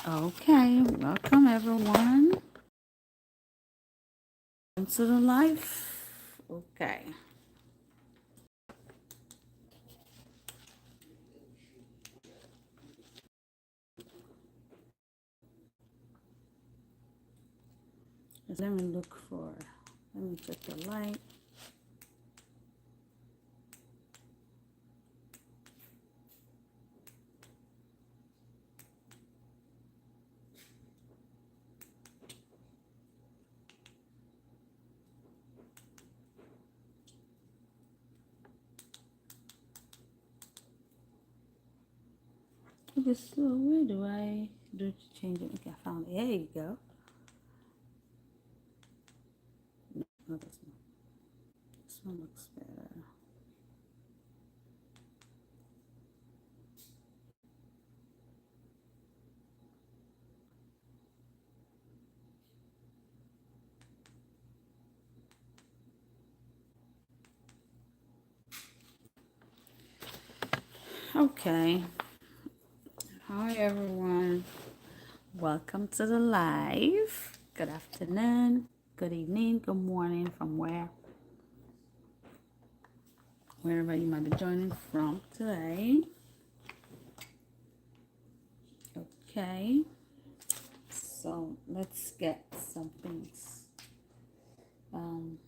Okay, welcome everyone to the life. Okay, let me look for, let me check the light. Okay, so where do I do to change it? Okay, I found it. There you go. No, that's not. This one looks better. Okay, hi everyone. Welcome to the live. Good afternoon, good evening, good morning from wherever you might be joining from today. Okay, so let's get some things. Um,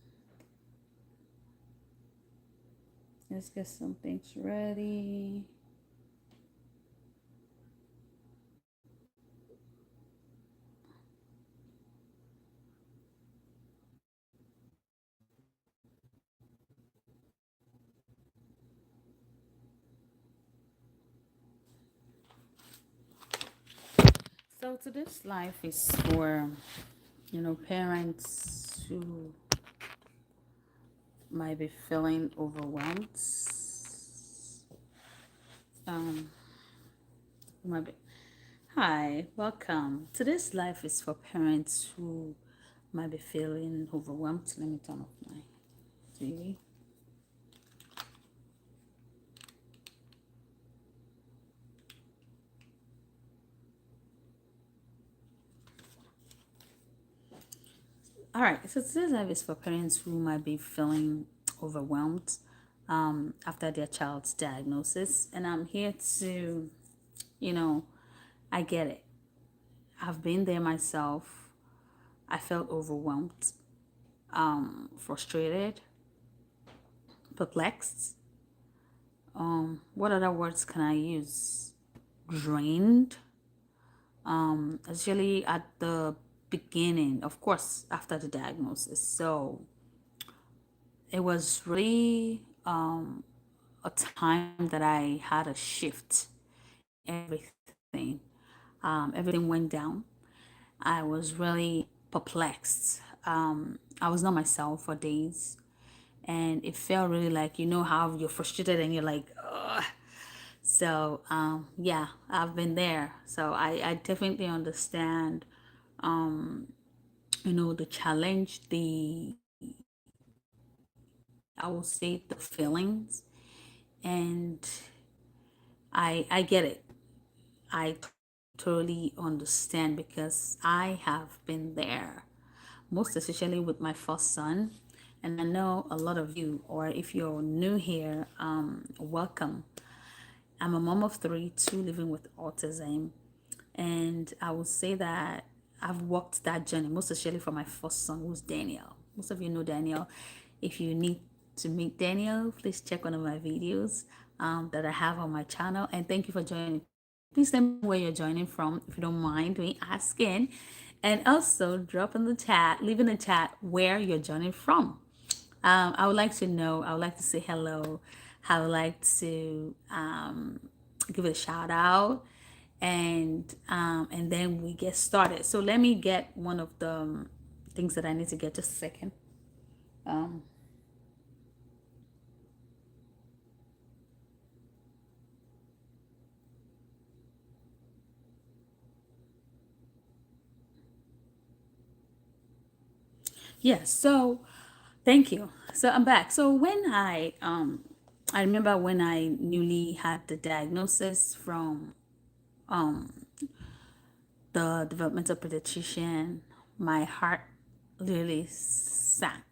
let's get some things ready. So today's life is for, parents who might be feeling overwhelmed. Um, who might be. Hi, welcome. Today's life is for parents who might be feeling overwhelmed. Let me turn off my TV. All right, so today's live is for parents who might be feeling overwhelmed after their child's diagnosis. And I'm here to, you know, I get it. I've been there myself. I felt overwhelmed, frustrated, perplexed. What other words can I use? Drained. Especially at the beginning, of course, after the diagnosis. So it was really a time that I had a shift. Everything, everything went down. I was really perplexed. I was not myself for days, and it felt really like how you're frustrated and you're like, ugh. So yeah, I've been there. So I definitely understand. The challenge, the I will say the feelings, and I get it. I totally understand because I have been there, most especially with my first son. And I know a lot of you, or if you're new here, welcome. I'm a mom of three, two living with autism. And I will say that I've walked that journey, most especially for my first son, who's Daniel. Most of you know Daniel. If you need to meet Daniel, please check one of my videos that I have on my channel. And thank you for joining. Please tell me where you're joining from, if you don't mind me asking. And also drop in the chat, leave in the chat where you're joining from. I would like to know, I would like to say hello. I would like to give it a shout out, and then we get started. So let me get one of the things that I need to get, just a second. Um, yes, so thank you. So I'm back. So when I remember when I newly had the diagnosis from the developmental pediatrician, my heart really sank.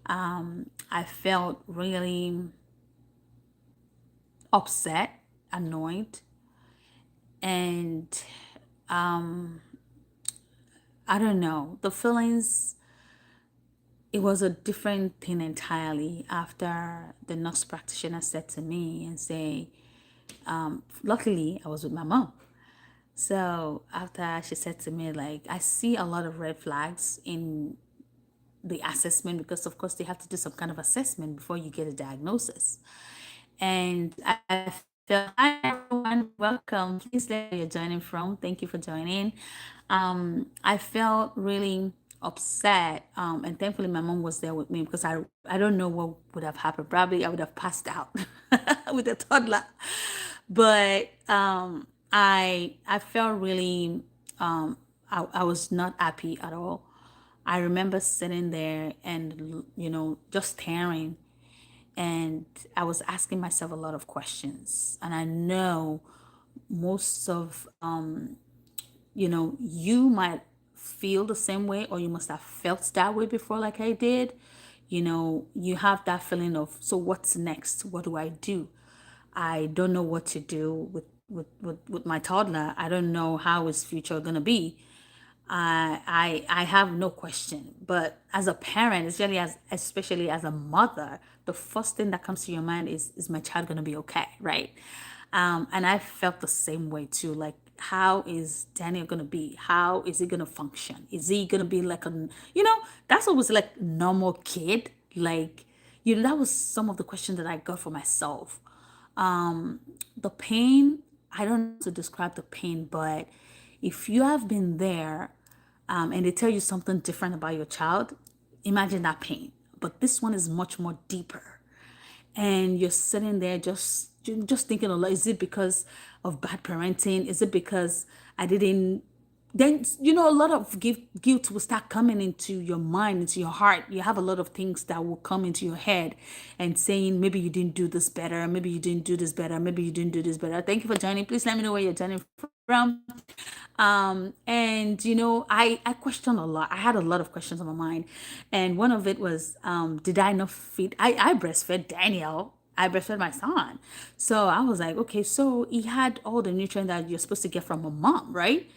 I felt really upset, annoyed, and I don't know. The feelings, it was a different thing entirely after the nurse practitioner said to me and say, luckily I was with my mom. So after she said to me, like, I see a lot of red flags in the assessment because of course they have to do some kind of assessment before you get a diagnosis. And I felt, hi everyone, welcome. Please let me know where you're joining from. Thank you for joining. I felt really upset, and thankfully my mom was there with me because I don't know what would have happened. Probably I would have passed out with a toddler. But I felt really I was not happy at all. I remember sitting there and just staring, and I was asking myself a lot of questions. And I know most of you might feel the same way, or you must have felt that way before, like I did. You have that feeling of, so what's next? What do I do? I don't know what to do with my toddler. I don't know how his future gonna be. I have no question. But as a parent, especially as a mother, the first thing that comes to your mind is my child gonna be okay, right? And I felt the same way too. Like, how is Daniel gonna be? How is he gonna function? Is he gonna be like that's always like normal kid? Like, that was some of the questions that I got for myself. The pain, I don't know how to describe the pain, but if you have been there, and they tell you something different about your child, imagine that pain. But this one is much more deeper, and you're sitting there just thinking a lot. Is it because of bad parenting? Is it because I didn't? Then a lot of guilt will start coming into your mind, into your heart. You have a lot of things that will come into your head and saying, maybe you didn't do this better, maybe you didn't do this better, maybe you didn't do this better. Thank you for joining. Please let me know where you're joining from. And I questioned a lot. I had a lot of questions on my mind, and one of it was, did I not feed? I breastfed Daniel. I breastfed my son, so I was like, okay, so he had all the nutrients that you're supposed to get from a mom, right?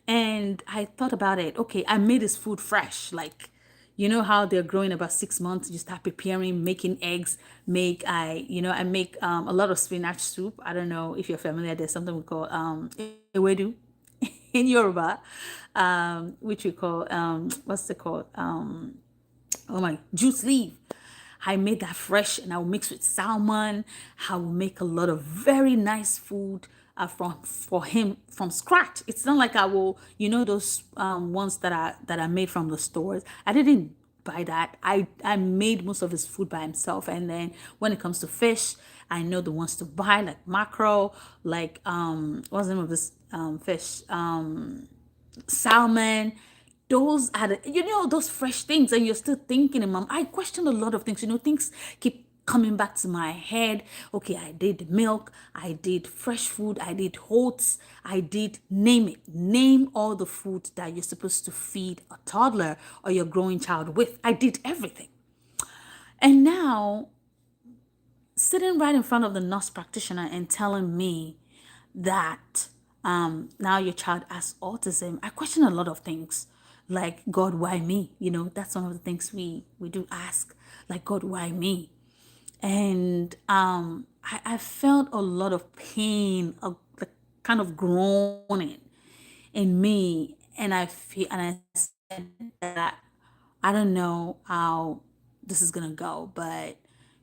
And I thought about it. Okay, I made his food fresh, like, how they're growing about 6 months. You start preparing, making eggs. I make a lot of spinach soup. I don't know if you're familiar. There's something we call ewedu in Yoruba, which we call what's it called? Oh my, juice leaf. I made that fresh, and I will mix with salmon. I will make a lot of very nice food for him from scratch. It's not like I will, those ones that are made from the stores. I didn't buy that. I made most of his food by himself. And then when it comes to fish, I know the ones to buy, like mackerel, like what's the name of this fish? Salmon. Those are those fresh things, and you're still thinking, mom. I questioned a lot of things. Things keep coming back to my head. Okay, I did milk, I did fresh food, I did oats, I did, name it, name all the food that you're supposed to feed a toddler or your growing child with. I did everything. And now, sitting right in front of the nurse practitioner and telling me that now your child has autism, I question a lot of things. Like, God, why me? That's one of the things we do ask. Like, God, why me? And I felt a lot of pain, like, kind of groaning in me, and I said that I don't know how this is gonna go, but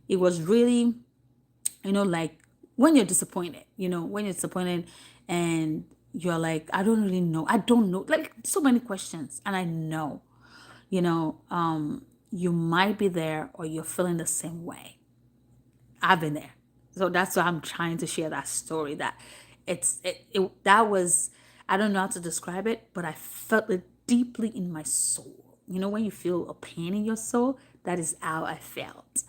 it was really, like, when you're disappointed, and you're like, I don't really know. I don't know. Like, so many questions. And I know, you might be there, or you're feeling the same way. I've been there. So that's why I'm trying to share that story, that that was, I don't know how to describe it, but I felt it deeply in my soul. When you feel a pain in your soul, that is how I felt.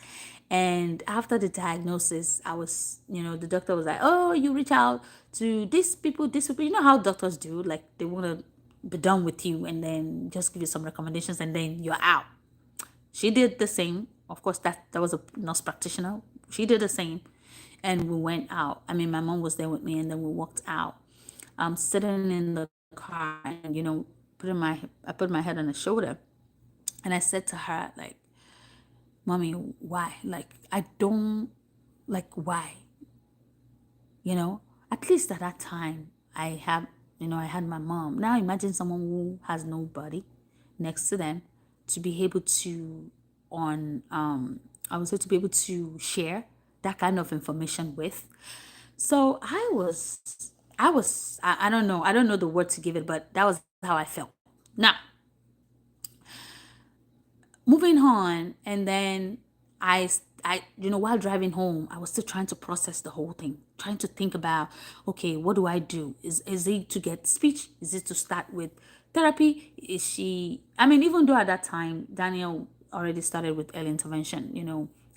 And after the diagnosis, the doctor was like, oh, you reach out to these people. You know how doctors do, like they want to be done with you and then just give you some recommendations and then you're out. She did the same. Of course, that was a nurse practitioner. She did the same. And we went out. I mean, my mom was there with me and then we walked out. I'm sitting in the car and, I put my head on her shoulder and I said to her, like, Mommy, why? Like, I don't, like, why? You know, at least at that time, I had my mom. Now imagine someone who has nobody next to them to be able to, I would say to be able to share that kind of information with. So I don't know the word to give it, but that was how I felt. Now, moving on, and then while driving home, I was still trying to process the whole thing, trying to think about, okay, what do I do? Is it to get speech? Is it to start with therapy? Is she, I mean, even though at that time Daniel already started with early intervention,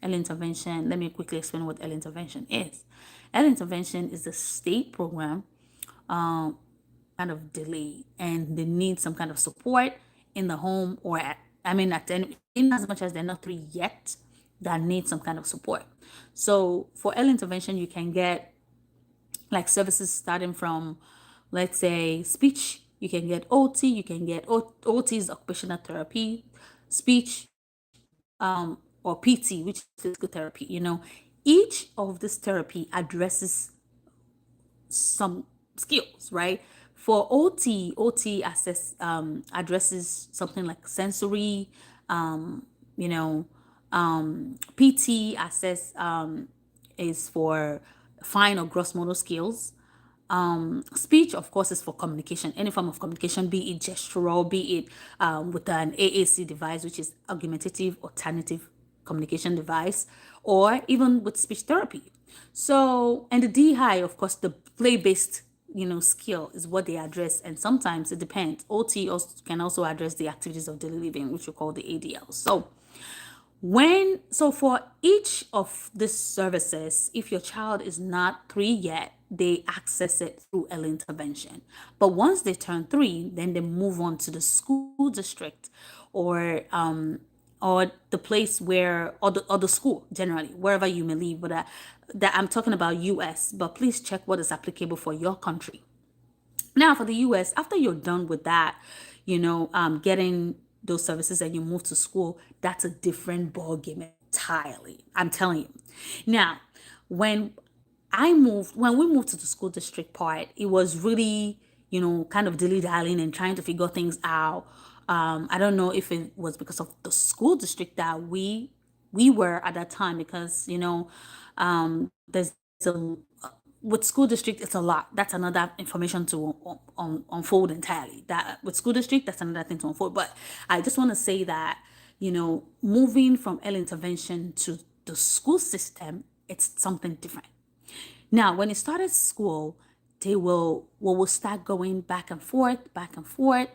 early intervention, let me quickly explain what early intervention is. Early intervention is a state program kind of delay and they need some kind of support in the home or at in as much as they're not three yet, that need some kind of support. So for early intervention, you can get like services starting from, let's say, speech. You can get OT. You can get OT is occupational therapy, speech, or PT, which is physical therapy. Each of this therapy addresses some skills, right? For OT addresses something like sensory, you know, PT assess is for fine or gross motor skills. Speech, of course, is for communication, any form of communication, be it gestural, be it with an AAC device, which is augmentative alternative communication device, or even with speech therapy. So, and the DI, of course, the play-based, skill is what they address. And sometimes it depends. OT also can also address the activities of daily living, which we call the ADL. So for each of these services, if your child is not three yet, they access it through early intervention. But once they turn three, then they move on to the school district or the place where or the school generally, wherever you may live. But that I'm talking about US, but please check what is applicable for your country. Now, for the US, after you're done with that, getting those services and you move to school, that's a different ball game entirely. I'm telling you. Now, when when we moved to the school district part, it was really, kind of dilly-dallying and trying to figure things out. I don't know if it was because of the school district that we were at that time, because there's a with school district, it's a lot. That's another information to unfold entirely. That with school district, that's another thing to unfold. But I just want to say that, moving from early intervention to the school system, it's something different. Now, when it started school, we will start going back and forth, back and forth.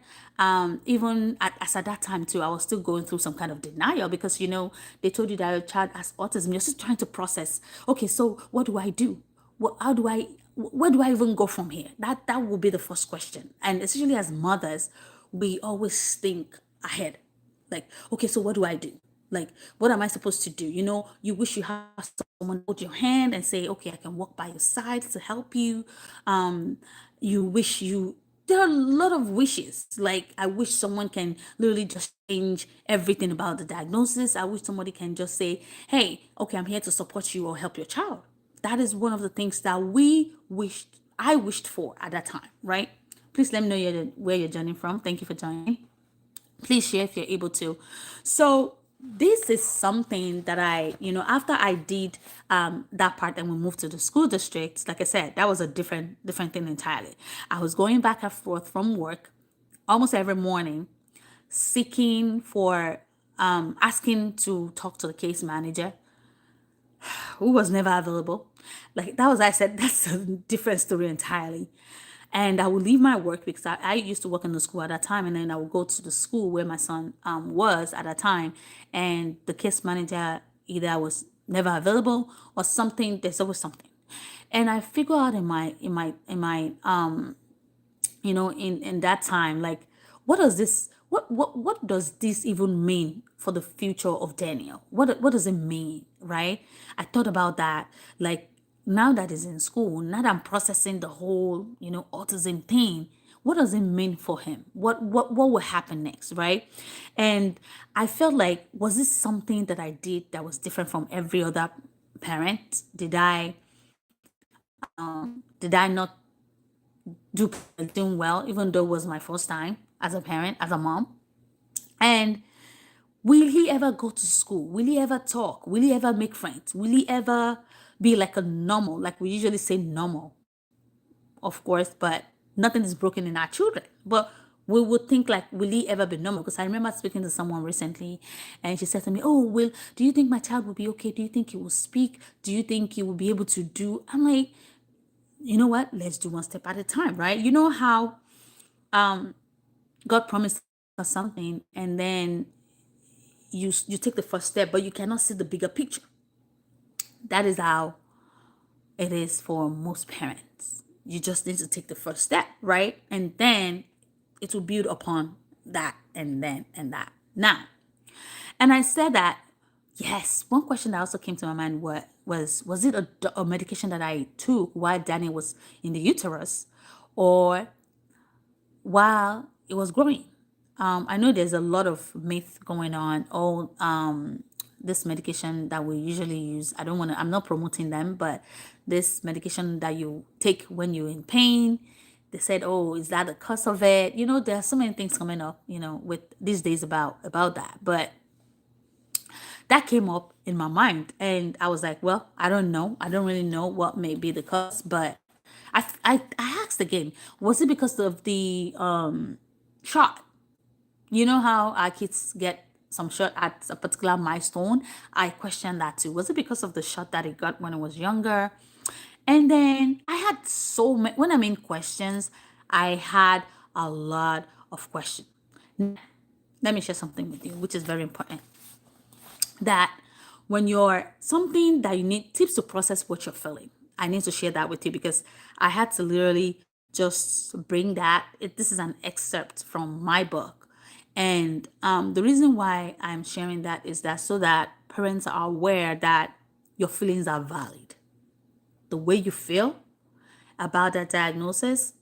Even as at that time too, I was still going through some kind of denial because they told you that your child has autism. You're still trying to process. Okay, so what do I do? Where do I even go from here? That will be the first question. And especially as mothers, we always think ahead. Like, okay, so what do I do? Like, what am I supposed to do? You wish you have someone hold your hand and say, okay, I can walk by your side to help you. You wish there are a lot of wishes. Like, I wish someone can literally just change everything about the diagnosis. I wish somebody can just say, hey, okay, I'm here to support you or help your child. That is one of the things that I wished for at that time, right? Please let me know where you're joining from. Thank you for joining. Please share if you're able to. So this is something that after I did that part and we moved to the school district, like I said, that was a different thing entirely. I was going back and forth from work almost every morning, seeking for asking to talk to the case manager, who was never available. Like that was, I said, that's a different story entirely. And I would leave my work because I used to work in the school at that time, and then I would go to the school where my son was at that time, and the case manager either was never available, or something. There's always something. And I figure out in that time, like, what does this what does this even mean for the future of Daniel? What does it mean, right? I thought about that, like, now that he's in school, now that I'm processing the whole, autism thing, what does it mean for him? What will happen next, right? And I felt like, was this something that I did that was different from every other parent? Did I not do doing well, even though it was my first time as a parent, as a mom? And will he ever go to school? Will he ever talk? Will he ever make friends? Will he ever be like a normal, like we usually say normal, of course, but nothing is broken in our children. But we would think, like, will he ever be normal? Because I remember speaking to someone recently, and she said to me, "Oh, Will, do you think my child will be okay? Do you think he will speak? Do you think he will be able to do?" I'm like, you know what? Let's do one step at a time, right? You know how God promised us something, and then you take the first step, but you cannot see the bigger picture. That is how it is for most parents. You just need to take the first step, right? And then it will build upon that, and then and that. Now, and I said that, yes, one question that also came to my mind was it a medication that I took while Daniel was in the uterus, or while it was growing? I know there's a lot of myth going on. This medication that we usually use, I'm not promoting them, but this medication that you take when you're in pain, they said, oh, is that the cause of it? There are so many things coming up, with these days about that. But that came up in my mind, and I was like, well, I don't know. I don't really know what may be the cause, but I asked again, was it because of the shot? You know how our kids get some shot at a particular milestone? I questioned that too. Was it because of the shot that he got when he was younger? And then I had so many, when I mean questions, I had a lot of questions. Let me share something with you, which is very important. That when you're something that you need tips to process what you're feeling, I need to share that with you, because I had to literally just bring that. This is an excerpt from my book. And the reason why I'm sharing that is that so that parents are aware that your feelings are valid. The way you feel about that diagnosis,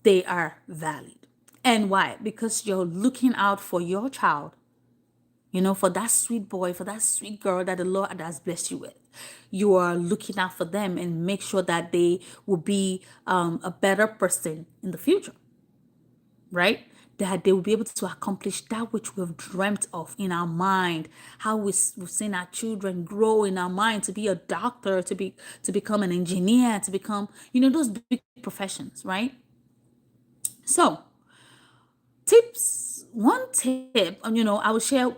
they are valid. And why? Because you're looking out for your child, for that sweet boy, for that sweet girl that the Lord has blessed you with. You are looking out for them and make sure that they will be a better person in the future, right? That they will be able to accomplish that which we've dreamt of in our mind. How we've seen our children grow in our mind to be a doctor, to become an engineer, to become, those big professions, right? So, one tip, I will share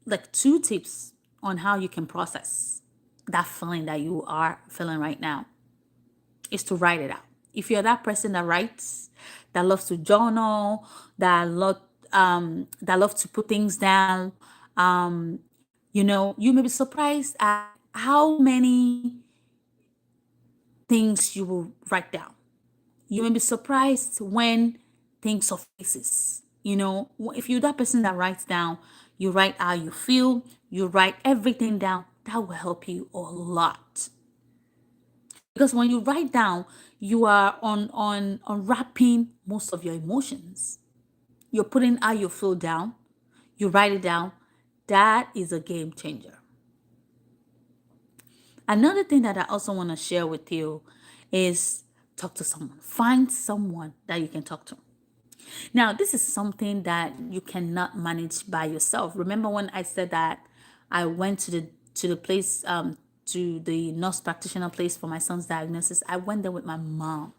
like two tips on how you can process that feeling that you are feeling right now, is to write it out. If you're that person that writes, that loves to journal, that loves to put things down, you may be surprised at how many things you will write down. You may be surprised when things surfaces. If you're that person that writes down, you write how you feel, you write everything down, that will help you a lot. Because when you write down, you are on unwrapping most of your emotions. You're putting how you feel down, you write it down. That is a game changer. Another thing that I also want to share with you is talk to someone. Find someone that you can talk to. Now, this is something that you cannot manage by yourself. Remember when I said that I went to the place, to the nurse practitioner place for my son's diagnosis? I went there with my mom.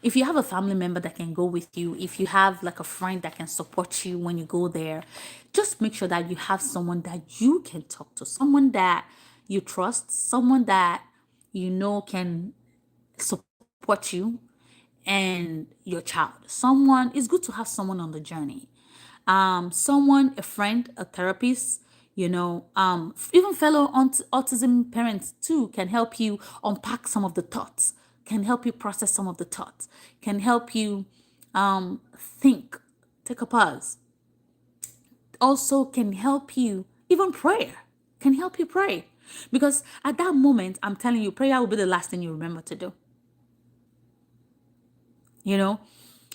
If you have a family member that can go with you, if you have like a friend that can support you when you go there, just make sure that you have someone that you can talk to, someone that you trust, someone that can support you and your child. It's good to have someone on the journey. A friend, a therapist, Even fellow autism parents too can help you unpack some of the thoughts, can help you process some of the thoughts, can help you think, take a pause, also can help you, even prayer can help you pray. Because at that moment, I'm telling you, prayer will be the last thing you remember to do. You know,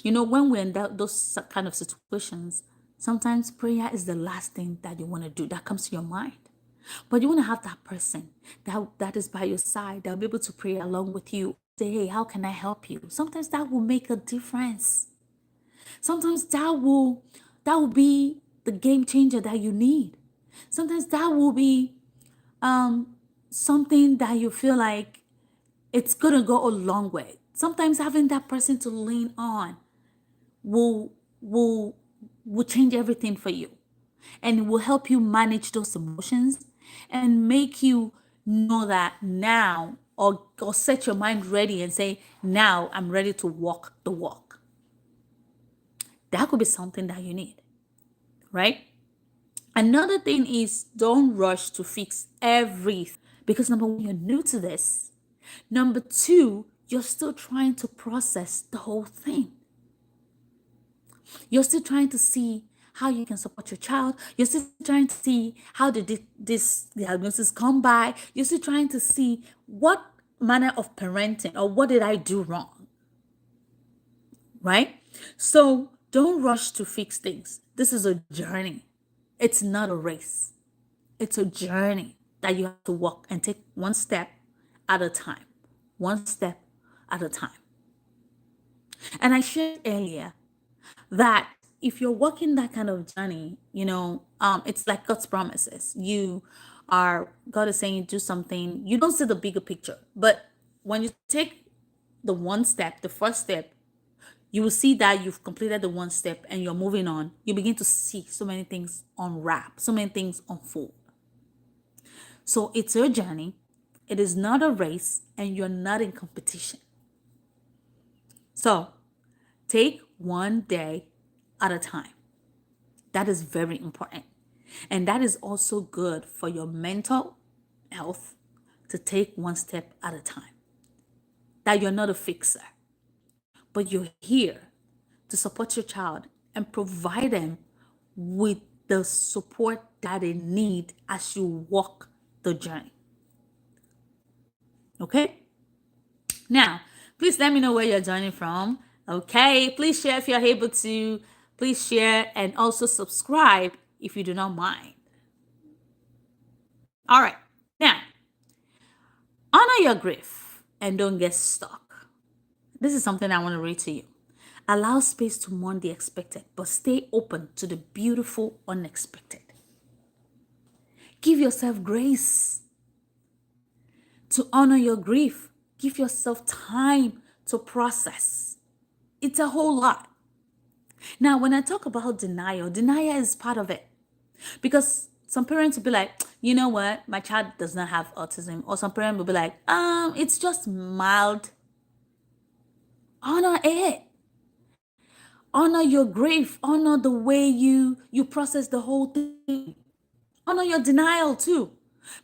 when we're in those kind of situations, sometimes prayer is the last thing that you want to do that comes to your mind. But you want to have that person that is by your side that'll be able to pray along with you. Say, hey, how can I help you? Sometimes that will make a difference. Sometimes that will be the game changer that you need. Sometimes that will be something that you feel like it's gonna go a long way. Sometimes having that person to lean on will will will change everything for you, and it will help you manage those emotions and make you know that now, or set your mind ready and say, now I'm ready to walk the walk. That could be something that you need, right? Another thing is, don't rush to fix everything, because number one, you're new to this. Number two, you're still trying to process the whole thing. You're still trying to see how you can support your child. You're still trying to see how did this diagnosis come by. You're still trying to see what manner of parenting or what did I do wrong, right? So don't rush to fix things. This is a journey. It's not a race. It's a journey that you have to walk and take one step at a time. One step at a time. And I shared earlier that if you're walking that kind of journey, it's like God's promises. God is saying do something, you don't see the bigger picture. But when you take the one step, the first step, you will see that you've completed the one step and you're moving on. You begin to see so many things unwrap, so many things unfold. So it's your journey. It is not a race, and you're not in competition. So take one day at a time. That is very important. And that is also good for your mental health, to take one step at a time. That you're not a fixer, but you're here to support your child and provide them with the support that they need as you walk the journey. Okay? Now, please let me know where you're joining from. Okay? Please share if you're able to. Please share and also subscribe if you do not mind. All right. Now, honor your grief and don't get stuck. This is something I want to read to you. Allow space to mourn the expected, but stay open to the beautiful unexpected. Give yourself grace to honor your grief. Give yourself time to process. It's a whole lot. Now, when I talk about denial is part of it. Because some parents will be like, you know what, my child does not have autism. Or some parents will be like, it's just mild. Honor it. Honor your grief. Honor the way you process the whole thing. Honor your denial too.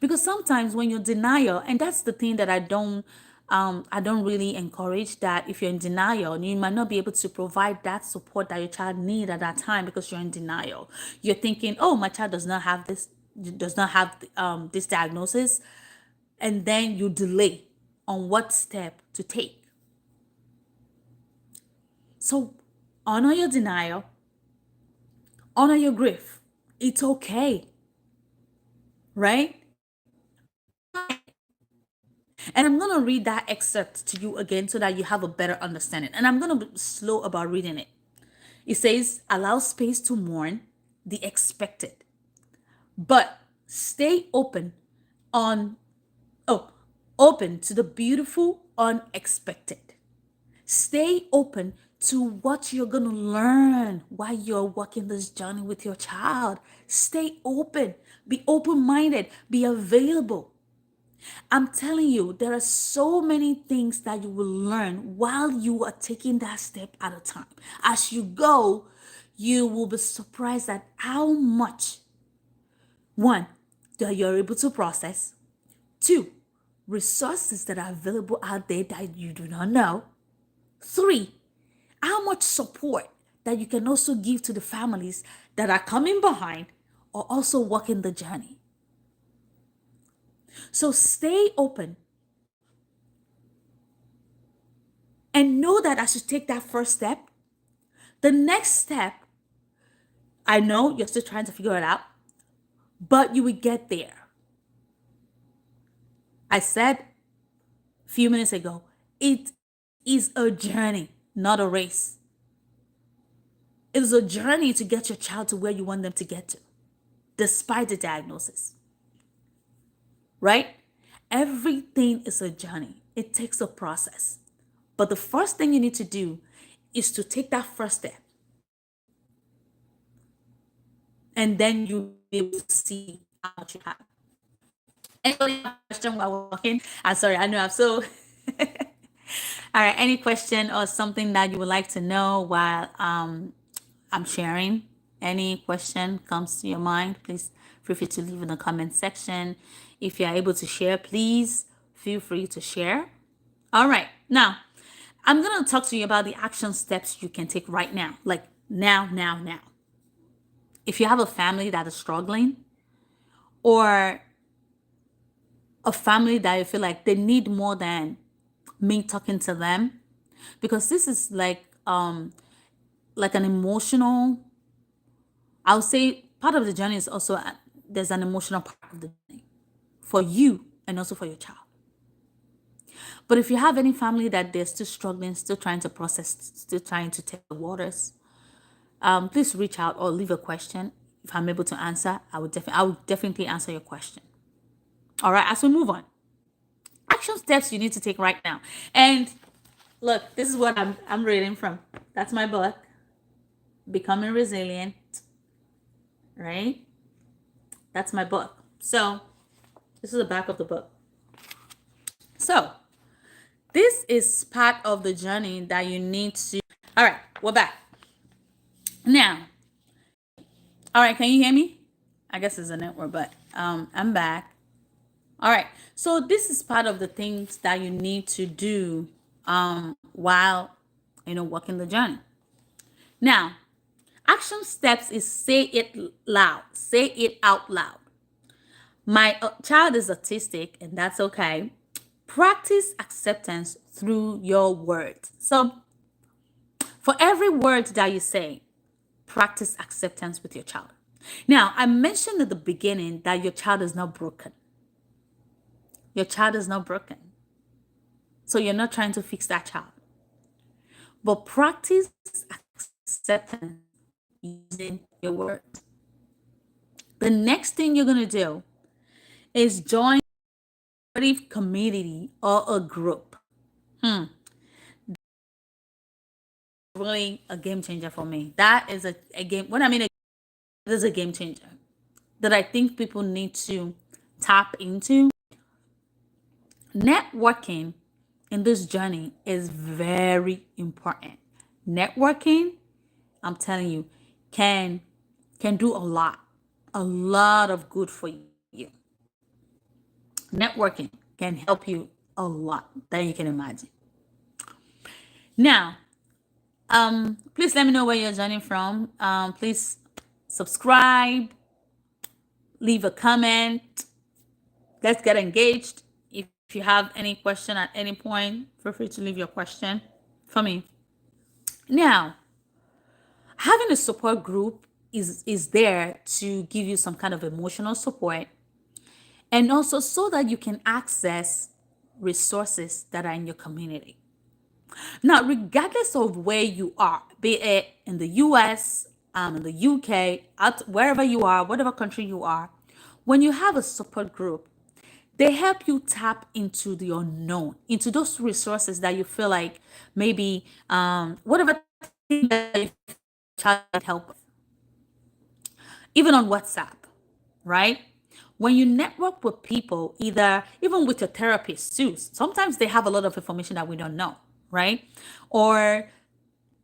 Because sometimes when you're denial, and that's the thing that I don't really encourage, that if you're in denial, you might not be able to provide that support that your child need at that time because you're in denial. You're thinking, oh, my child does not have this diagnosis, and then you delay on what step to take. So honor your denial, honor your grief. It's okay, right? And I'm going to read that excerpt to you again so that you have a better understanding. And I'm going to be slow about reading it. It says, allow space to mourn the expected, but stay on, open to the beautiful unexpected. Stay open to what you're going to learn while you're walking this journey with your child. Stay open, be open-minded, be available. I'm telling you, there are so many things that you will learn while you are taking that step at a time. As you go, you will be surprised at how much One, that you're able to process. Two, resources that are available out there that you do not know. Three, how much support that you can also give to the families that are coming behind or also walking the journey. So stay open and know that as you take that first step, the next step, I know you're still trying to figure it out, but you will get there. I said a few minutes ago, it is a journey, not a race. It is a journey to get your child to where you want them to get to, despite the diagnosis, right? Everything is a journey. It takes a process. But the first thing you need to do is to take that first step. And then you'll be able to see how much you have. Anybody have a question while we're walking? I'm sorry, I know I'm so. All right, any question or something that you would like to know while I'm sharing? Any question comes to your mind, please feel free to leave in the comment section. If you're able to share, please feel free to share. All right, now I'm going to talk to you about the action steps you can take right now, like now. If you have a family that is struggling, or a family that you feel like they need more than me talking to them, because this is like an emotional, I would say part of the journey is also there's an emotional part of the journey for you and also for your child. But if you have any family that they're still struggling, still trying to process, still trying to take the waters, please reach out or leave a question. If I'm able to answer, I would definitely answer your question. All right, as we move on, action steps you need to take right now. And look, this is what I'm reading from. That's my book, Becoming Resilient. Right? That's my book. So this is the back of the book. So this is part of the journey that you need to. All right, we're back. Now, all right, can you hear me? I guess it's a network, but I'm back. All right, so this is part of the things that you need to do while walking the journey. Now, action steps is say it loud, say it out loud. My child is autistic, and that's okay. Practice acceptance through your words. So, for every word that you say, practice acceptance with your child. Now, I mentioned at the beginning that your child is not broken. Your child is not broken. So, you're not trying to fix that child. But practice acceptance using your words. The next thing you're going to do is join a community or a group. Really a game changer for me. That is a game. When I mean it is a game changer that I think people need to tap into. Networking in this journey is very important. Networking, I'm telling you, can do a lot of good for you. Networking can help you a lot than you can imagine. Now, please let me know where you're joining from. Please subscribe, leave a comment. Let's get engaged. If you have any question at any point, feel free to leave your question for me. Now, having a support group is there to give you some kind of emotional support, and also so that you can access resources that are in your community. Now, regardless of where you are, be it in the US, in the UK, wherever you are, whatever country you are, when you have a support group, they help you tap into the unknown, into those resources that you feel like maybe whatever thing that your child need help with. Even on WhatsApp, right? When you network with people, even with your therapist too, sometimes they have a lot of information that we don't know, right? Or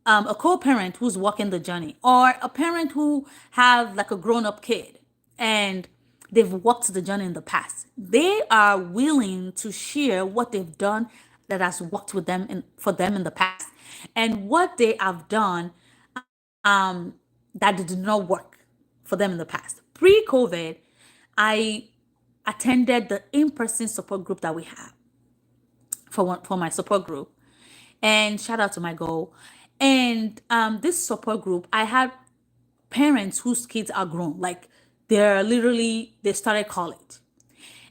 a co-parent who's walking the journey, or a parent who have like a grown-up kid, and They've walked the journey in the past. They are willing to share what they've done that has worked with them and for them in the past, and what they have done that did not work for them in the past. Pre-COVID, I attended the in-person support group that we have for my support group, and shout out to my goal. And this support group, I had parents whose kids are grown, like they started college.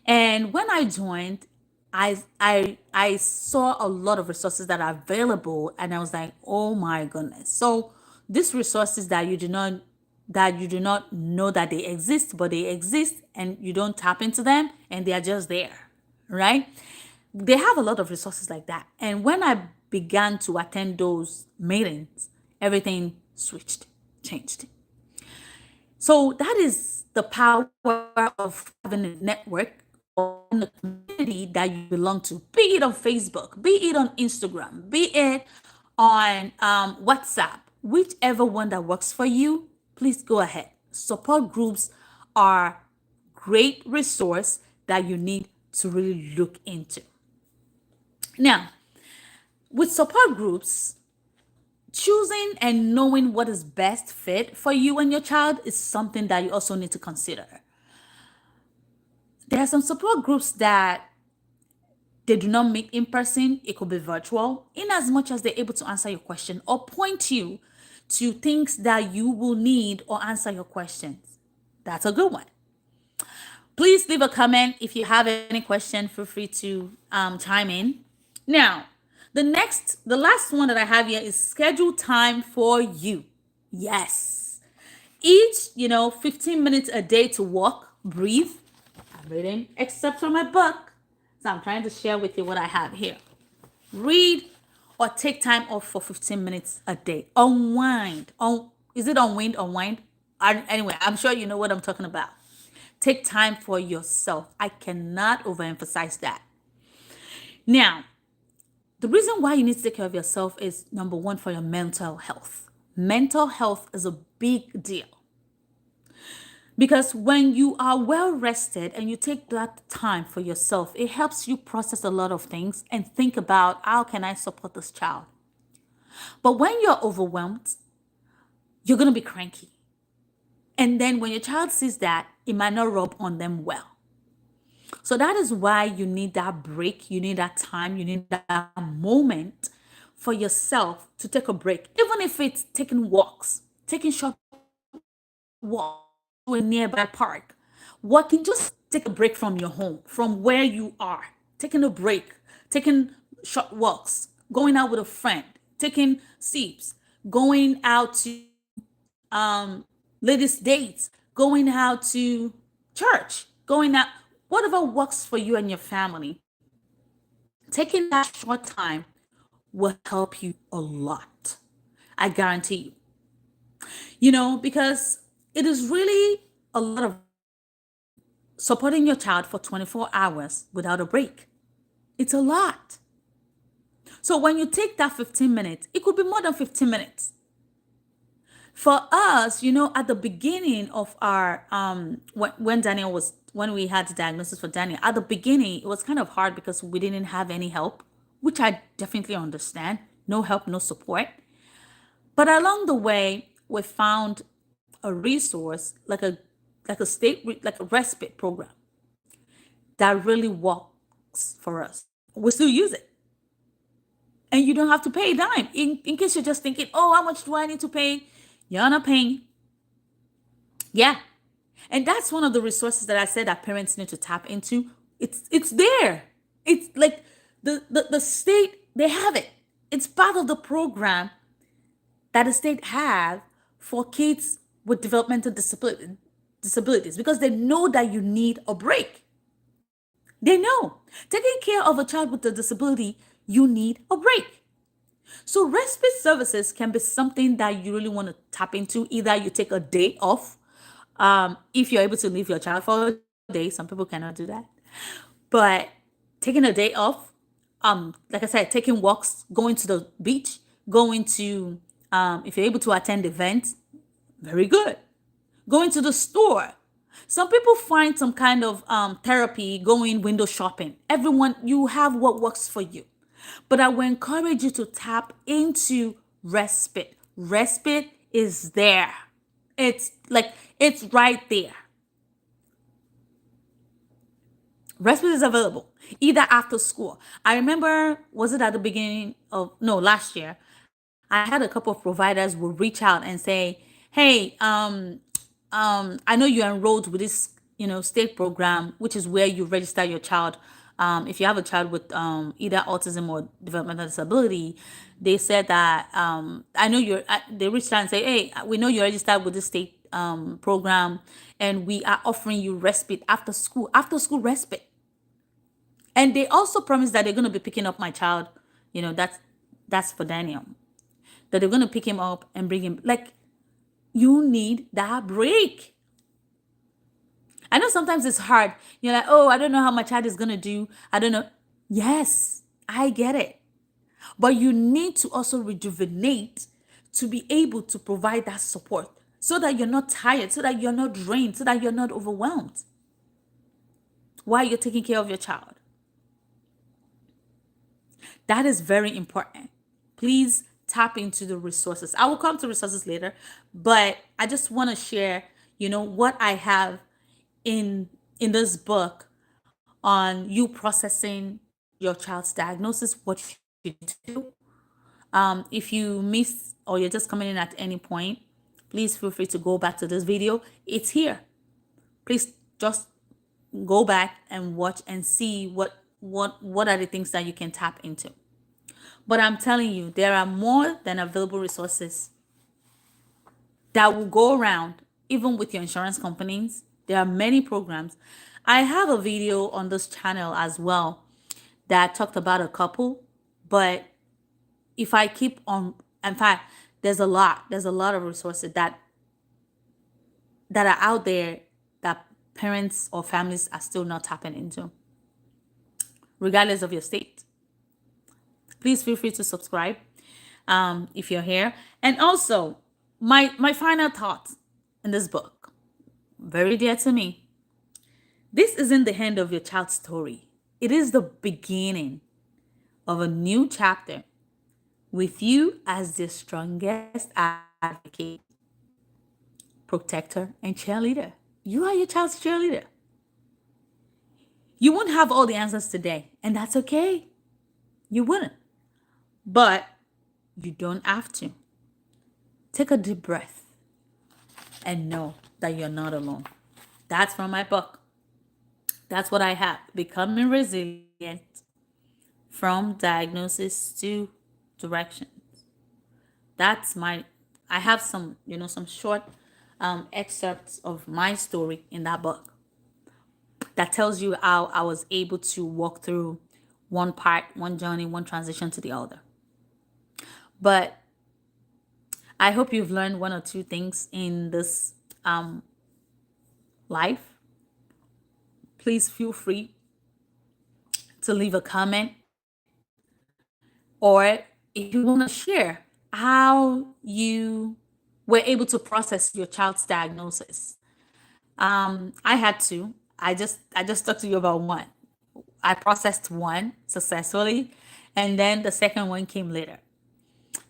And when I joined, I saw a lot of resources that are available, and I was like, oh my goodness. So these resources that you do not know that they exist, but they exist and you don't tap into them and they are just there, right? They have a lot of resources like that. And when I began to attend those meetings, everything switched, changed. So that is the power of having a network or in a community that you belong to, be it on Facebook, be it on Instagram, be it on WhatsApp, whichever one that works for you, please go ahead. Support groups are great resource that you need to really look into. Now, with support groups, choosing and knowing what is best fit for you and your child is something that you also need to consider. There are some support groups that they do not meet in person. It could be virtual, in as much as they're able to answer your question or point you to things that you will need or answer your questions. That's a good one. Please leave a comment if you have any question. Feel free to chime in. Now, the last one that I have here is schedule time for you. Yes. Each, 15 minutes a day to walk, breathe. I'm reading except for my book. So I'm trying to share with you what I have here. Read or take time off for 15 minutes a day. Unwind. Is it unwind? Unwind? Anyway, I'm sure you know what I'm talking about. Take time for yourself. I cannot overemphasize that. Now, the reason why you need to take care of yourself is number one, for your mental health. Mental health is a big deal. Because when you are well rested and you take that time for yourself, it helps you process a lot of things and think about, how can I support this child? But when you're overwhelmed, you're going to be cranky. And then when your child sees that, it might not rub on them well. So that is why you need that break, you need that time, you need that moment for yourself to take a break. Even if it's taking walks, taking short walks to a nearby park, walking, just take a break from your home, from where you are, taking a break, taking short walks, going out with a friend, taking sips, going out to ladies' dates, going out to church, going out, whatever works for you and your family. Taking that short time will help you a lot. I guarantee you. Because it is really a lot of supporting your child for 24 hours without a break. It's a lot. So when you take that 15 minutes, it could be more than 15 minutes. For us, at the beginning of our when we had the diagnosis for Daniel, at the beginning it was kind of hard because we didn't have any help, which I definitely understand. No help, no support. But along the way, we found a resource like a respite program that really works for us. We still use it. And you don't have to pay a dime. In case you're just thinking, oh, how much do I need to pay? You're not paying. Yeah. And that's one of the resources that I said that parents need to tap into. It's there. It's like the state, they have it. It's part of the program that the state have for kids with developmental disabilities, because they know that you need a break. They know. Taking care of a child with a disability, you need a break. So respite services can be something that you really want to tap into. Either you take a day off, if you're able to leave your child for a day. Some people cannot do that. But taking a day off, like I said, taking walks, going to the beach, going to, if you're able to attend events, very good. Going to the store, Some people find some kind of therapy going window shopping. Everyone, you have what works for you. But I will encourage you to tap into respite. Respite is there. It's like, it's right there. Respite is available either after school. I remember, was it at the beginning of, no, last year, I had a couple of providers would reach out and say, hey, I know you're enrolled with this, state program, which is where you register your child. If you have a child with either autism or developmental disability, they said that I know they reached out and say, hey, we know you're registered with this state program, and we are offering you respite after school respite. And they also promised that they're going to be picking up my child. That's for Daniel. That they're going to pick him up and bring him. Like, you need that break. I know sometimes it's hard. You're like, oh, I don't know how my child is going to do. I don't know. Yes, I get it. But you need to also rejuvenate to be able to provide that support so that you're not tired, so that you're not drained, so that you're not overwhelmed while you're taking care of your child. That is very important. Please tap into the resources. I will come to resources later, but I just want to share, what I have in this book on you processing your child's diagnosis, what you need to do. If you miss or you're just coming in at any point, please feel free to go back to this video. It's here. Please just go back and watch and see what are the things that you can tap into. But I'm telling you, there are more than available resources that will go around, even with your insurance companies. There are many programs. I have a video on this channel as well that talked about a couple, but if I keep on, in fact, there's a lot of resources that are out there that parents or families are still not tapping into, regardless of your state. Please feel free to subscribe if you're here. And also, my final thought in this book, very dear to me. This isn't the end of your child's story. It is the beginning of a new chapter with you as the strongest advocate, protector, and cheerleader. You are your child's cheerleader. You won't have all the answers today, and that's okay. You wouldn't. But you don't have to. Take a deep breath and know that you're not alone. That's from my book. That's what I have. Becoming resilient from diagnosis to directions. I have some short excerpts of my story in that book that tells you how I was able to walk through one part, one journey, one transition to the other. But I hope you've learned one or two things in this life. Please feel free to leave a comment, or if you want to share how you were able to process your child's diagnosis. I had to. I just talked to you about one. I processed one successfully, and then the second one came later.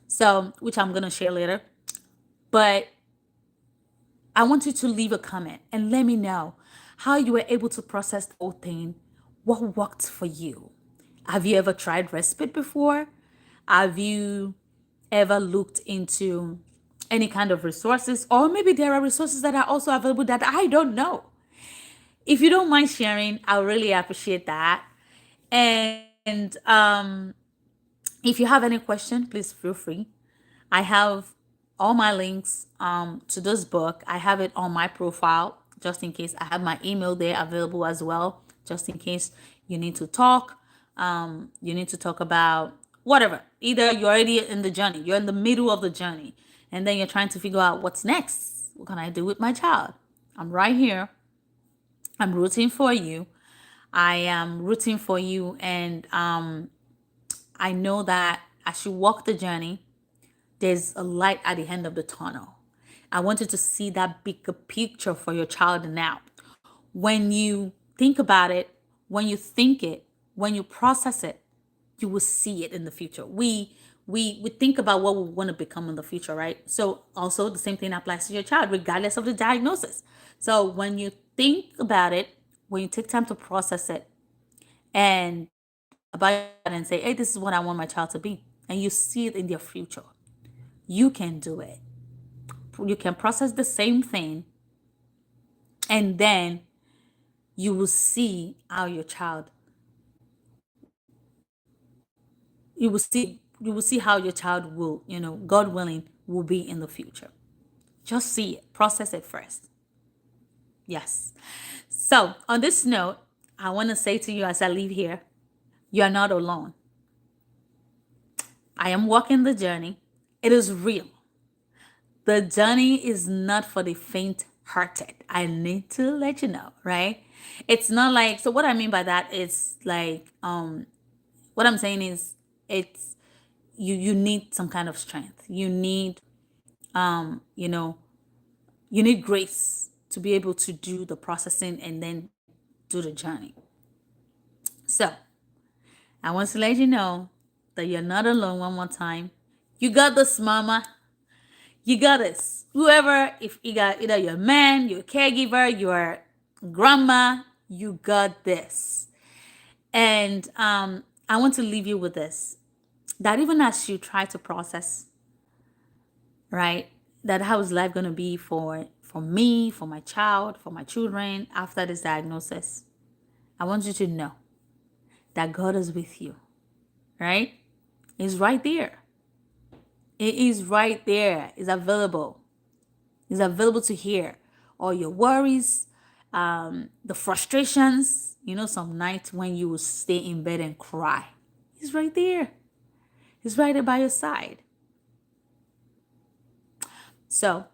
So, which I'm going to share later. But I want you to leave a comment and let me know how you were able to process the whole thing. What worked for you? Have you ever tried respite before? Have you ever looked into any kind of resources? Or maybe there are resources that are also available that I don't know. If you don't mind sharing, I really appreciate that. And if you have any question, please feel free. I have all my links to this book. I have it on my profile, just in case. I have my email there available as well, just in case you need to talk. You need to talk about whatever. Either you're already in the journey, you're in the middle of the journey, and then you're trying to figure out what's next. What can I do with my child? I'm right here. I'm rooting for you. I am rooting for you, and I know that as you walk the journey, there's a light at the end of the tunnel. I want you to see that bigger picture for your child now. When you think about it, when you think it, when you process it, you will see it in the future. We think about what we want to become in the future, right? So also the same thing applies to your child, regardless of the diagnosis. So when you think about it, when you take time to process it and about it and say, hey, this is what I want my child to be, and you see it in their future, you can do it. You can process the same thing, and then you will see how your child, you will see how your child will, God willing, will be in the future. Just see it, process it first. Yes. So on this note, I want to say to you as I leave here, you are not alone. I am walking the journey. It is real. The journey is not for the faint hearted. I need to let you know, right? It's not like, so what I mean by that is like, what I'm saying is, it's, you need some kind of strength. You need, you know, you need grace to be able to do the processing and then do the journey. So I want to let you know that you're not alone one more time. You got this, mama. You got this. Whoever, if you got either your man, your caregiver, your grandma, you got this. And I want to leave you with this. That even as you try to process, right? That how is life gonna be for me, for my child, for my children after this diagnosis? I want you to know that God is with you, right? It's right there. It is right there. It's available. It's available to hear all your worries, the frustrations. Some nights when you will stay in bed and cry. He's right there. He's right there by your side. So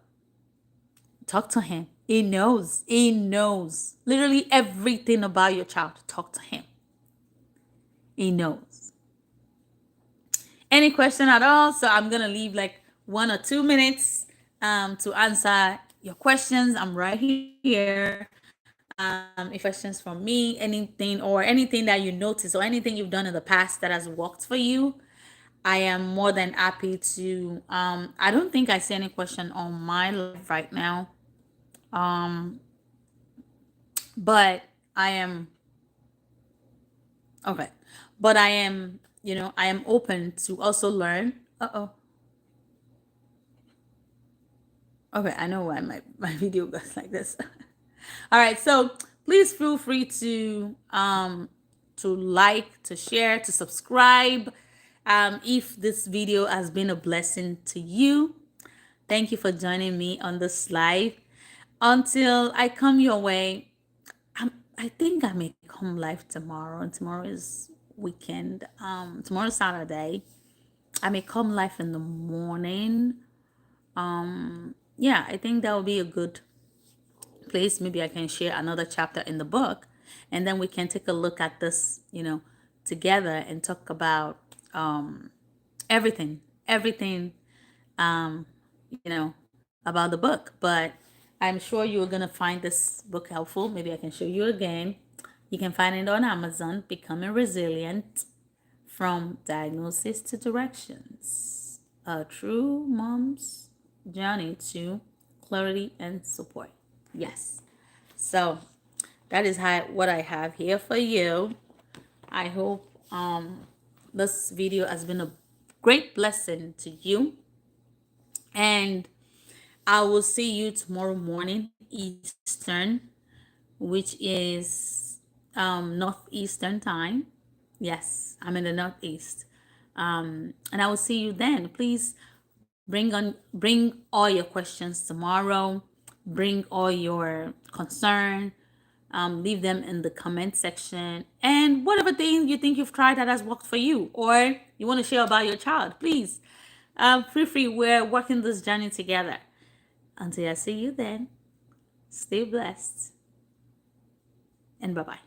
talk to him. He knows. He knows literally everything about your child. Talk to him. He knows. Any question at all? So I'm gonna leave like 1 or 2 minutes to answer your questions. I'm right here. If questions from me, anything that you notice or anything you've done in the past that has worked for you, I am more than happy to. I don't think I see any question on my live right now. But I am okay. But I am open to also learn. Uh-oh. Okay, I know why my video goes like this. All right, so please feel free to like, to share, to subscribe. If this video has been a blessing to you, thank you for joining me on this live. Until I come your way, I think I may come live tomorrow, and tomorrow is weekend. Tomorrow's Saturday. I may come live in the morning. Yeah, I think that would be a good place. Maybe I can share another chapter in the book, and then we can take a look at this, together and talk about everything, um, you know, about the book. But I'm sure you're gonna find this book helpful. Maybe I can show you again. You can find it on Amazon, Becoming Resilient from Diagnosis to Directions. A true mom's journey to clarity and support. Yes. So that is what I have here for you. I hope this video has been a great blessing to you. And I will see you tomorrow morning Eastern, which is Northeastern time. Yes, I'm in the Northeast. And I will see you then. Please bring all your questions tomorrow. Bring all your concern. Leave them in the comment section. And whatever thing you think you've tried that has worked for you, or you want to share about your child, please feel free. We're working this journey together. Until I see you then, stay blessed and bye-bye.